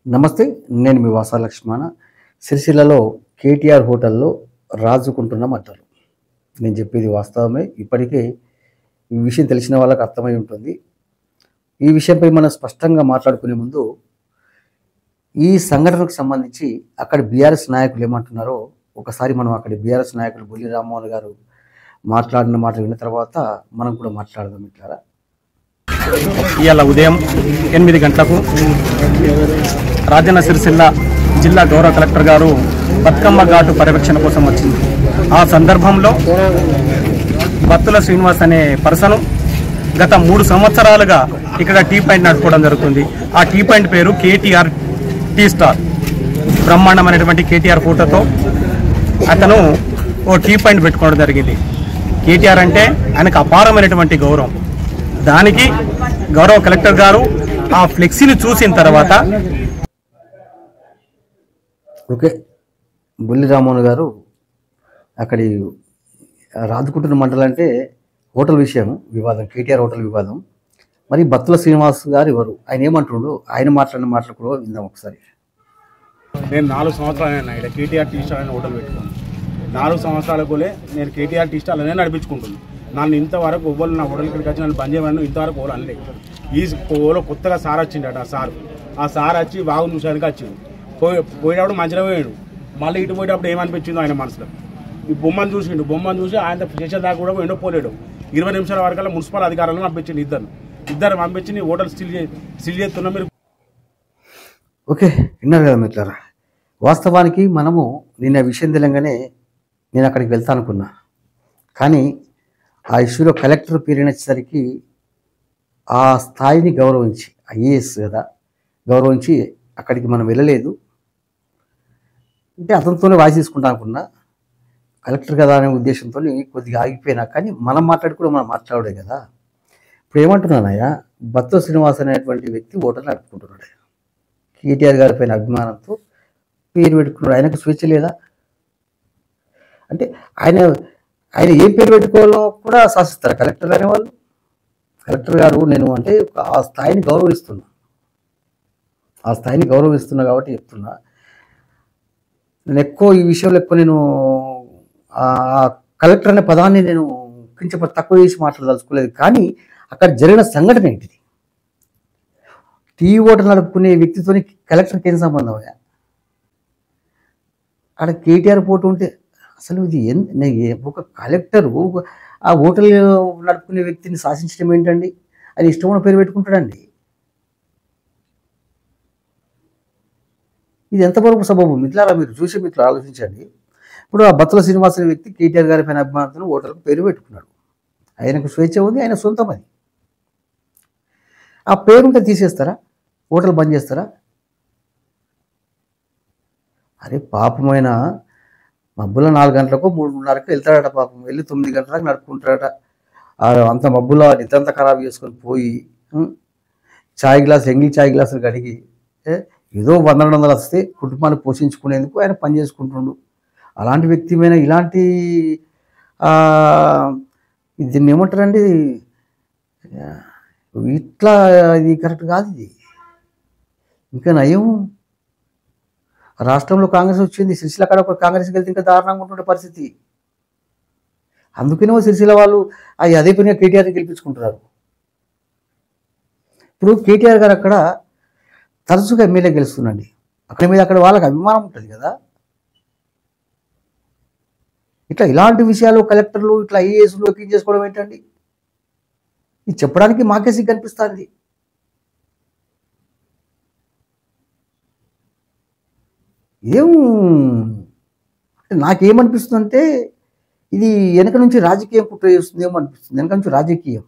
నమస్తే. నేను మీ వాసా లక్ష్మణ. సిరిసిల్లలో కేటీఆర్ హోటల్లో రాజుకుంటున్న మట్టలు. నేను చెప్పేది వాస్తవమే. ఇప్పటికే ఈ విషయం తెలిసిన వాళ్ళకి అర్థమై ఉంటుంది. ఈ విషయంపై మనం స్పష్టంగా మాట్లాడుకునే ముందు ఈ సంఘటనకు సంబంధించి అక్కడ బీఆర్ఎస్ నాయకులు ఏమంటున్నారో ఒకసారి మనం అక్కడి బీఆర్ఎస్ నాయకులు బుల్లి రామ్మోహన్ గారు మాట్లాడిన మాట విన్న తర్వాత మనం కూడా మాట్లాడదాం. ఇట్లా ఇవాళ ఉదయం 8 గంటలకు రాజన్న సిరిసిల్ల జిల్లా గౌరవ కలెక్టర్ గారు బతుకమ్మ ఘాటు పర్యవేక్షణ కోసం వచ్చింది. ఆ సందర్భంలో బత్తుల శ్రీనివాస్ అనే పర్సను గత 3 సంవత్సరాలుగా ఇక్కడ టీ పాయింట్ నడుపుకోవడం జరుగుతుంది. ఆ టీ పాయింట్ పేరు కేటీఆర్ టీ స్టార్. బ్రహ్మాండమైనటువంటి కేటీఆర్ ఫోటోతో అతను ఓ టీ పాయింట్ పెట్టుకోవడం జరిగింది. కేటీఆర్ అంటే ఆయనకు అపారమైనటువంటి గౌరవం. దానికి గౌరవ కలెక్టర్ గారు ఆ ఫ్లెక్సీని చూసిన తర్వాత ఓకే బుల్లి రామ్మోహన్ గారు అక్కడి రాజుకుంటున్న మండలం అంటే హోటల్ విషయం వివాదం, కేటీఆర్ హోటల్ వివాదం. మరి బత్తుల శ్రీనివాస్ గారు ఎవరు, ఆయన ఏమంటుండు, ఆయన మాట్లాడిన మాటలు కూడా విందాం ఒకసారి. నేను 4 సంవత్సరాలు ఇక్కడ కేటీఆర్ టీ స్టాల్ అనే హోటల్ పెట్టుకున్నాను. 4 సంవత్సరాలకులే నేను కేటీఆర్ టీ స్టాల్ అనే నడిపించుకుంటున్నాను. నన్ను ఇంతవరకు ఓళ్ళు నా హోటల్ ఇక్కడికి వచ్చి నన్ను బంద్ చేయమని ఇంతవరకు ఓళ్ళు అనలేదు. ఈ ఓలో కొత్తగా సార్ వచ్చిండట. ఆ సార్ వచ్చి బాగు చూసానికి వచ్చింది. పోయేటప్పుడు మంచిగా పోయాడు. మళ్ళీ ఇటు పోయేటప్పుడు ఏమనిపించిందో ఆయన మనసులో ఈ బొమ్మను చూసి ఆయన స్టేషన్ దాకా కూడా ఎండో పోలేడు. 20 నిమిషాల వరకల్లా మున్సిపల్ అధికారులను పంపించింది. ఇద్దరు పంపించి హోటల్ సీల్ చేస్తున్నా మీరు. ఓకే, విన్నారు కదా మిత్రులారా. వాస్తవానికి మనము నిన్న విషయం తెలియగానే నేను అక్కడికి వెళ్తా అనుకున్నా. కానీ ఆ ఇష్యూలో కలెక్టర్ పేరు వచ్చేసరికి ఆ స్థాయిని గౌరవించి, ఐఏఎస్ కదా, గౌరవించి అక్కడికి మనం వెళ్ళలేదు. అంటే అతనితోనే వాయిస్ తీసుకుంటా అనుకున్నా. కలెక్టర్ కదా అనే ఉద్దేశంతో కొద్దిగా ఆగిపోయినా. కానీ మనం మాట్లాడుకుంటే మనం మాట్లాడే కదా. ఇప్పుడు ఏమంటున్నానయ్యా, బత్తుల శ్రీనివాస్ అనేటువంటి వ్యక్తి హోటల్ నడుపుకుంటున్నాడు. కేటీఆర్ గారి పైన అభిమానంతో పేరు పెట్టుకున్నాడు. ఆయనకు స్వేచ్ఛ లేదా? అంటే ఆయన ఏం పేరు పెట్టుకోవాలో కూడా శాసిస్తారు కలెక్టర్ అనేవాళ్ళు. కలెక్టర్ గారు నేను అంటే ఆ స్థాయిని గౌరవిస్తున్నా కాబట్టి చెప్తున్నా. నేను ఈ విషయంలో నేను కలెక్టర్ అనే పదాన్ని నేను కొంచెం తక్కువ చేసి మాట్లాడదలుచుకోలేదు. కానీ అక్కడ జరిగిన సంఘటన ఏంటిది? టీ హోటల్ నడుపుకునే వ్యక్తితో కలెక్టర్కి ఏం సంబంధం? అక్కడ కేటీఆర్ పోటీ ఉంటే అసలు ఇది ఒక కలెక్టరు ఆ హోటల్ నడుపుకునే వ్యక్తిని శాసించడం ఏంటండి? అది ఇష్టమైన పేరు పెట్టుకుంటాడండి. ఇది ఎంతవరకు సబబు? మిత్రులారా, మీరు చూసే మిత్రులు ఆలోచించండి. ఇప్పుడు ఆ బత్తుల శ్రీనివాస్ అనే వ్యక్తి కేటీఆర్ గారి పైన అభిమానంతో హోటల్కి పేరు పెట్టుకున్నాడు. ఆయనకు స్వేచ్ఛ ఉంది, ఆయన సొంతం అది. ఆ పేరుంటే తీసేస్తారా? హోటల్ బంద్ చేస్తారా? అరే పాపమైన మబ్బుల 4 గంటలకు 3:30కు వెళ్తాడట పాపం. వెళ్ళి 9 గంటలకు నడుపుకుంటాడట. అంత మబ్బుల నిద్రంతా ఖరాబ్ చేసుకొని పోయి ఎంగిల్ చాయ్ గ్లాసులు కడిగి ఏదో 100 వస్తే కుటుంబాన్ని పోషించుకునేందుకు ఆయన పని చేసుకుంటుండు. అలాంటి వ్యక్తి మీద ఇలాంటి దీన్ని ఏమంటారండి, ఇట్లా ఇది కరెక్ట్ కాదు. ఇది ఇంకా నయం. రాష్ట్రంలో కాంగ్రెస్ వచ్చింది, సిరిసిల్ల కాడ కాంగ్రెస్కి వెళ్తే ఇంకా దారుణంగా ఉంటుండే పరిస్థితి. అందుకనే సిరిసిల్ల వాళ్ళు అదే పనిగా కేటీఆర్ని గెలిపించుకుంటున్నారు. ఇప్పుడు కేటీఆర్ గారు అక్కడ తరచుగా ఎమ్మెల్యే గెలుస్తుందండి. అక్కడ వాళ్ళకి అభిమానం ఉంటుంది కదా. ఇలాంటి విషయాలు కలెక్టర్లు ఇట్లా ఐఏఎస్లు క్లీన్ చేసుకోవడం ఏంటండి? ఇది చెప్పడానికి మాకే సిగ్గు అనిపిస్తుంది. నాకేమనిపిస్తుంది అంటే ఇది వెనక నుంచి రాజకీయం కుట్ర చేస్తుందేమో అనిపిస్తుంది. వెనక నుంచి రాజకీయం